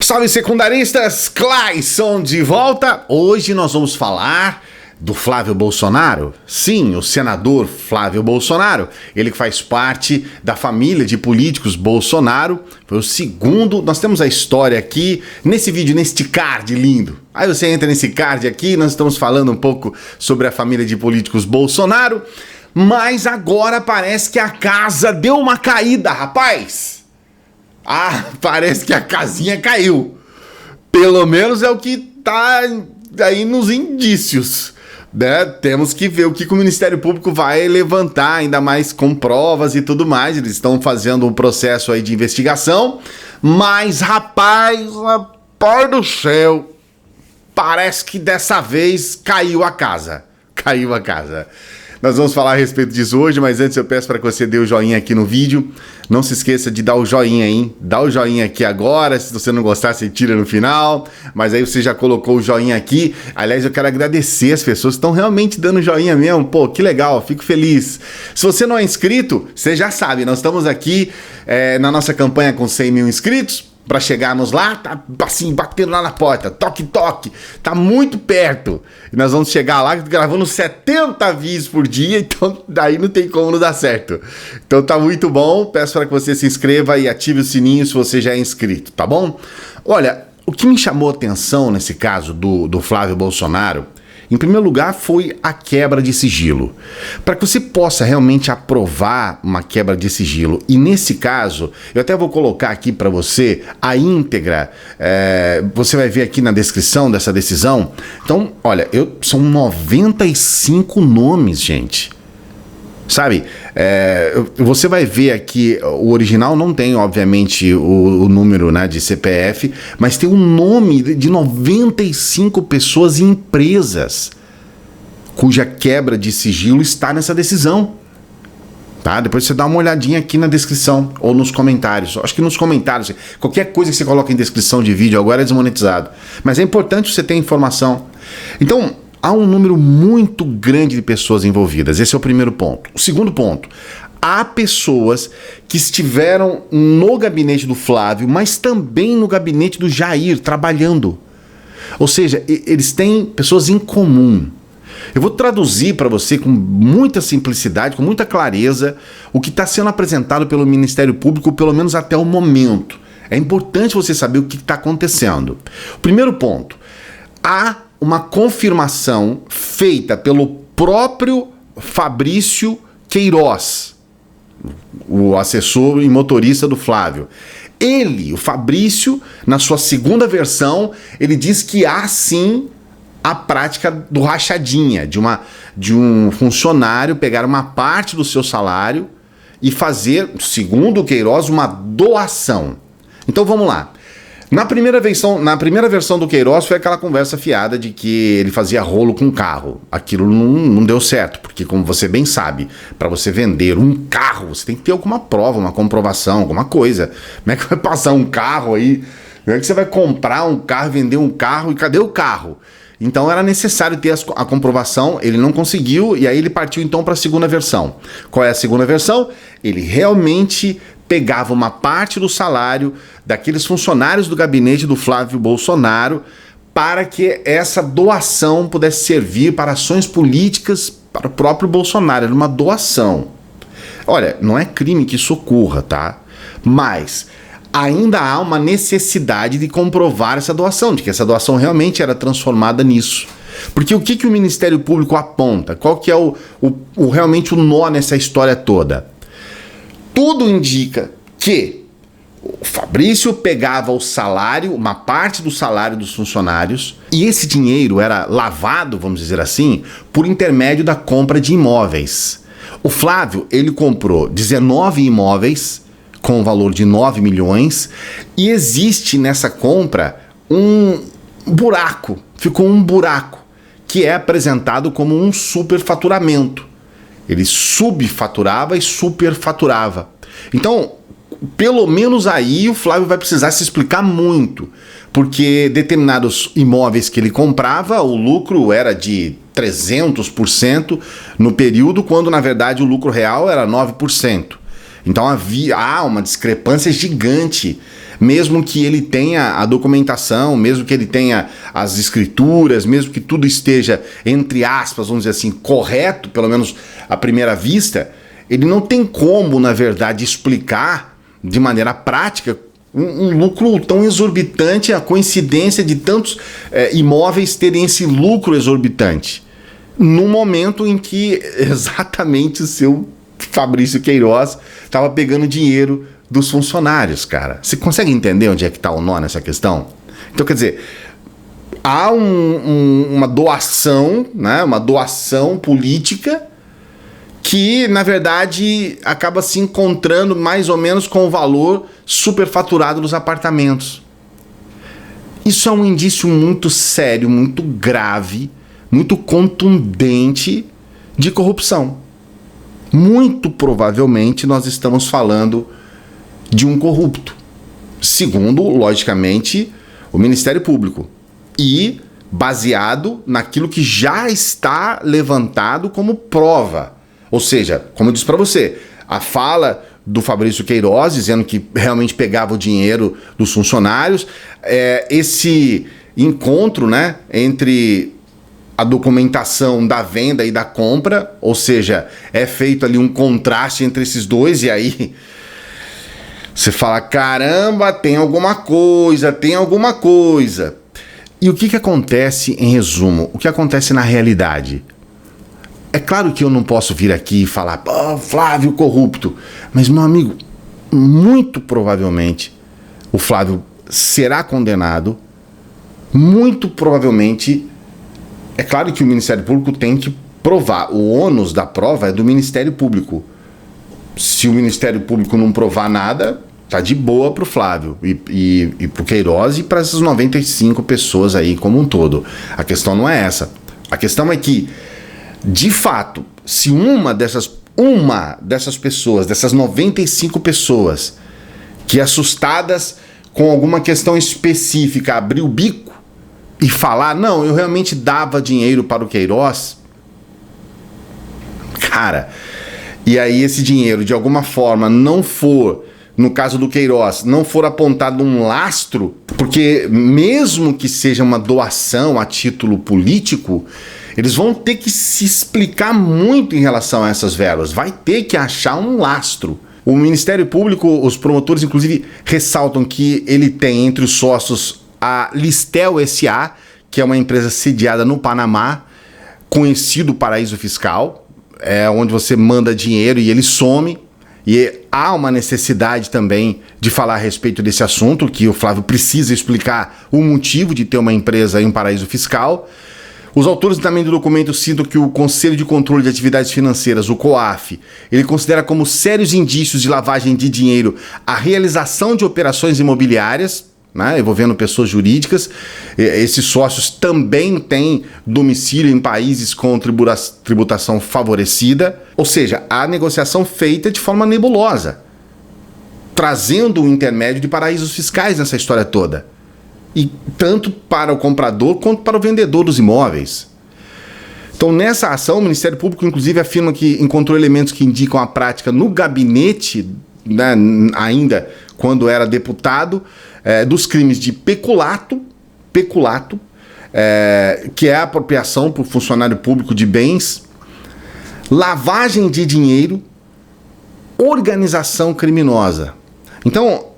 Salve secundaristas, Clayson de volta. Hoje nós vamos falar do Flávio Bolsonaro. Sim, o senador Flávio Bolsonaro, ele que faz parte da família de políticos Bolsonaro, foi o segundo. Nós temos a história aqui nesse vídeo, neste card lindo. Aí você entra nesse card aqui, nós estamos falando um pouco sobre a família de políticos Bolsonaro, mas agora parece que a casa deu uma caída, rapaz. Ah, parece que a casinha caiu. Pelo menos é o que tá aí nos indícios, né? Temos que ver o que o Ministério Público vai levantar, ainda mais com provas e tudo mais. Eles estão fazendo um processo aí de investigação. Mas, rapaz do céu, parece que dessa vez caiu a casa. Caiu a casa. Nós vamos falar a respeito disso hoje, mas antes eu peço para que você dê o joinha aqui no vídeo. Não se esqueça de dar o joinha, hein? Dá o joinha aqui agora, se você não gostar, você tira no final. Mas aí você já colocou o joinha aqui. Aliás, eu quero agradecer as pessoas que estão realmente dando joinha mesmo. Pô, que legal, fico feliz. Se você não é inscrito, você já sabe, nós estamos aqui na nossa campanha com 100 mil inscritos. Para chegarmos lá, tá assim, batendo lá na porta, toque, toque, tá muito perto. E nós vamos chegar lá gravando 70 vídeos por dia, então daí não tem como não dar certo. Então tá muito bom, peço para que você se inscreva e ative o sininho se você já é inscrito, tá bom? Olha, o que me chamou a atenção nesse caso do Flávio Bolsonaro, em primeiro lugar, foi a quebra de sigilo. Para que você possa realmente aprovar uma quebra de sigilo, e nesse caso, eu até vou colocar aqui para você a íntegra, você vai ver aqui na descrição dessa decisão. Então, olha, são 95 nomes, gente. Sabe, você vai ver aqui, o original não tem, obviamente, o número, né, de CPF, mas tem um nome de 95 pessoas e empresas cuja quebra de sigilo está nessa decisão. Tá? Depois você dá uma olhadinha aqui na descrição ou nos comentários. Acho que nos comentários, qualquer coisa que você coloca em descrição de vídeo agora é desmonetizado. Mas é importante você ter informação. Então, há um número muito grande de pessoas envolvidas. Esse é o primeiro ponto. O segundo ponto, há pessoas que estiveram no gabinete do Flávio, mas também no gabinete do Jair, trabalhando. Ou seja, eles têm pessoas em comum. Eu vou traduzir para você com muita simplicidade, com muita clareza, o que está sendo apresentado pelo Ministério Público, pelo menos até o momento. É importante você saber o que está acontecendo. O primeiro ponto, há uma confirmação feita pelo próprio Fabrício Queiroz, o assessor e motorista do Flávio. Ele, o Fabrício, na sua segunda versão, ele diz que há sim a prática do rachadinha, de um funcionário pegar uma parte do seu salário e fazer, segundo o Queiroz, uma doação. Então vamos lá. Na primeira versão do Queiroz foi aquela conversa fiada de que ele fazia rolo com carro. Aquilo não deu certo, porque como você bem sabe, para você vender um carro, você tem que ter alguma prova, uma comprovação, alguma coisa. Como é que vai passar um carro aí? Como é que você vai comprar um carro, vender um carro e cadê o carro? Então era necessário ter a comprovação, ele não conseguiu e aí ele partiu então para a segunda versão. Qual é a segunda versão? Ele realmente pegava uma parte do salário daqueles funcionários do gabinete do Flávio Bolsonaro para que essa doação pudesse servir para ações políticas para o próprio Bolsonaro. Era uma doação. Olha, não é crime que isso ocorra, tá? Mas ainda há uma necessidade de comprovar essa doação, de que essa doação realmente era transformada nisso. Porque o que o Ministério Público aponta? Qual que é realmente o nó nessa história toda? Tudo indica que o Fabrício pegava o salário, uma parte do salário dos funcionários, e esse dinheiro era lavado, vamos dizer assim, por intermédio da compra de imóveis. O Flávio, ele comprou 19 imóveis com o valor de 9 milhões e existe nessa compra um buraco, ficou um buraco, que é apresentado como um superfaturamento. Ele subfaturava e superfaturava. Então, pelo menos aí o Flávio vai precisar se explicar muito, porque determinados imóveis que ele comprava, o lucro era de 300% no período, quando na verdade o lucro real era 9%. Então há uma discrepância gigante mesmo que ele tenha a documentação, mesmo que ele tenha as escrituras, mesmo que tudo esteja, entre aspas, vamos dizer assim, correto, pelo menos à primeira vista, ele não tem como, na verdade, explicar de maneira prática um lucro tão exorbitante, a coincidência de tantos imóveis terem esse lucro exorbitante, no momento em que exatamente o seu Fabrício Queiroz estava pegando dinheiro dos funcionários, cara. Você consegue entender onde é que está o nó nessa questão? Então, quer dizer, há uma doação, né, uma doação política que, na verdade, acaba se encontrando mais ou menos com o valor superfaturado dos apartamentos. Isso é um indício muito sério, muito grave, muito contundente de corrupção. Muito provavelmente nós estamos falando de um corrupto, segundo, logicamente, o Ministério Público, e baseado naquilo que já está levantado como prova. Ou seja, como eu disse para você, a fala do Fabrício Queiroz dizendo que realmente pegava o dinheiro dos funcionários, esse encontro, né, entre a documentação da venda e da compra, ou seja, é feito ali um contraste entre esses dois, e aí você fala, caramba, tem alguma coisa. E o que acontece em resumo? O que acontece na realidade? É claro que eu não posso vir aqui e falar, Flávio corrupto, mas, meu amigo, muito provavelmente o Flávio será condenado, muito provavelmente, é claro que o Ministério Público tem que provar, o ônus da prova é do Ministério Público. Se o Ministério Público não provar nada, tá de boa pro Flávio e pro Queiroz e para essas 95 pessoas aí como um todo. A questão não é essa. A questão é que, de fato, se uma dessas pessoas, dessas 95 pessoas, que assustadas com alguma questão específica, abrir o bico e falar, não, eu realmente dava dinheiro para o Queiroz, cara, e aí esse dinheiro de alguma forma não for, no caso do Queiroz, não for apontado um lastro, porque mesmo que seja uma doação a título político, eles vão ter que se explicar muito em relação a essas verbas. Vai ter que achar um lastro. O Ministério Público, os promotores, inclusive, ressaltam que ele tem entre os sócios a Listel S.A., que é uma empresa sediada no Panamá, conhecido paraíso fiscal, onde você manda dinheiro e ele some. E há uma necessidade também de falar a respeito desse assunto, que o Flávio precisa explicar o motivo de ter uma empresa em um paraíso fiscal. Os autores também do documento citam que o Conselho de Controle de Atividades Financeiras, o COAF, ele considera como sérios indícios de lavagem de dinheiro a realização de operações imobiliárias, né, envolvendo pessoas jurídicas. Esses sócios também têm domicílio em países com tributação favorecida, ou seja, a negociação feita de forma nebulosa, trazendo um intermédio de paraísos fiscais nessa história toda. E tanto para o comprador quanto para o vendedor dos imóveis. Então, nessa ação, o Ministério Público, inclusive, afirma que encontrou elementos que indicam a prática no gabinete, né, ainda quando era deputado, dos crimes de peculato, que é a apropriação por funcionário público de bens, lavagem de dinheiro, organização criminosa. Então,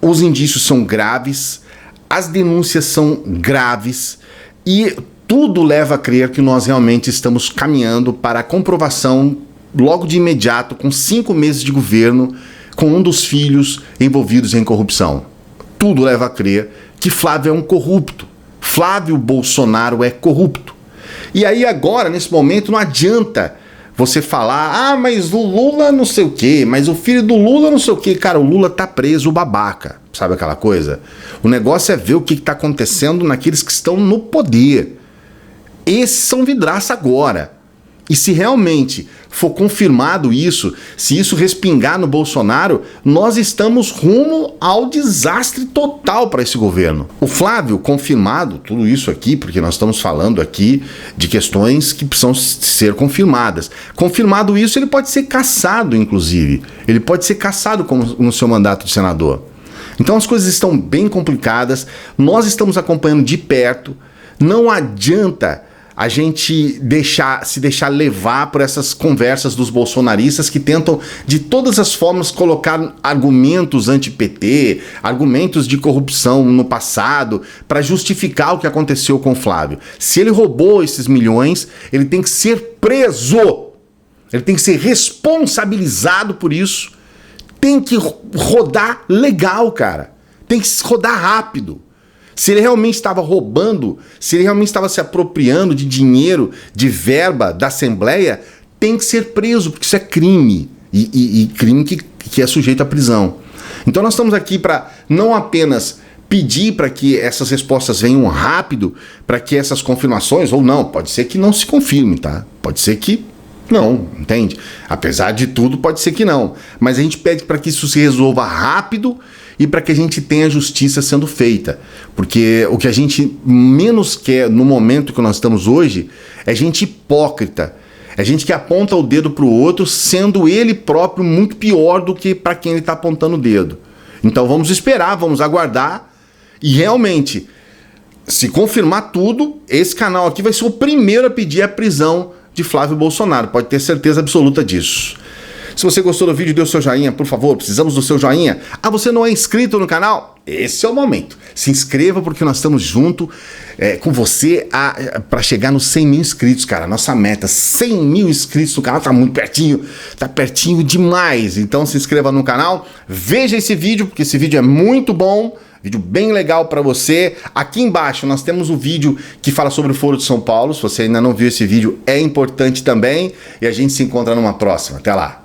os indícios são graves, as denúncias são graves e tudo leva a crer que nós realmente estamos caminhando para a comprovação logo de imediato, com 5 meses de governo, com um dos filhos envolvidos em corrupção. Tudo leva a crer que Flávio é um corrupto. Flávio Bolsonaro é corrupto. E aí agora, nesse momento, não adianta você falar, mas o Lula não sei o quê, mas o filho do Lula não sei o quê. Cara, o Lula tá preso, o babaca. Sabe aquela coisa? O negócio é ver o que está acontecendo naqueles que estão no poder. Esses são vidraça agora. E se realmente for confirmado isso, se isso respingar no Bolsonaro, nós estamos rumo ao desastre total para esse governo. O Flávio, confirmado, tudo isso aqui, porque nós estamos falando aqui de questões que precisam ser confirmadas. Confirmado isso, ele pode ser cassado, inclusive. Ele pode ser cassado como no seu mandato de senador. Então as coisas estão bem complicadas, nós estamos acompanhando de perto, não adianta a gente se deixar levar por essas conversas dos bolsonaristas que tentam de todas as formas colocar argumentos anti-PT, argumentos de corrupção no passado para justificar o que aconteceu com o Flávio. Se ele roubou esses milhões, ele tem que ser preso, ele tem que ser responsabilizado por isso, tem que rodar legal, cara, tem que rodar rápido. Se ele realmente estava roubando, se ele realmente estava se apropriando de dinheiro, de verba da Assembleia, tem que ser preso, porque isso é crime. E crime que é sujeito à prisão. Então nós estamos aqui para não apenas pedir para que essas respostas venham rápido, para que essas confirmações, ou não, pode ser que não se confirme, tá? Pode ser que não, entende? Apesar de tudo, pode ser que não. Mas a gente pede para que isso se resolva rápido e para que a gente tenha justiça sendo feita. Porque o que a gente menos quer no momento que nós estamos hoje é gente hipócrita. É gente que aponta o dedo para o outro, sendo ele próprio muito pior do que para quem ele está apontando o dedo. Então vamos esperar, vamos aguardar e realmente, se confirmar tudo, esse canal aqui vai ser o primeiro a pedir a prisão de Flávio Bolsonaro. Pode ter certeza absoluta disso. Se você gostou do vídeo, dê o seu joinha, por favor, precisamos do seu joinha. Ah, você não é inscrito no canal? Esse é o momento. Se inscreva porque nós estamos junto com você para chegar nos 100 mil inscritos, cara. Nossa meta, 100 mil inscritos no canal, tá muito pertinho, tá pertinho demais. Então se inscreva no canal, veja esse vídeo, porque esse vídeo é muito bom. Vídeo bem legal para você. Aqui embaixo nós temos o vídeo que fala sobre o Foro de São Paulo. Se você ainda não viu esse vídeo, é importante também. E a gente se encontra numa próxima. Até lá.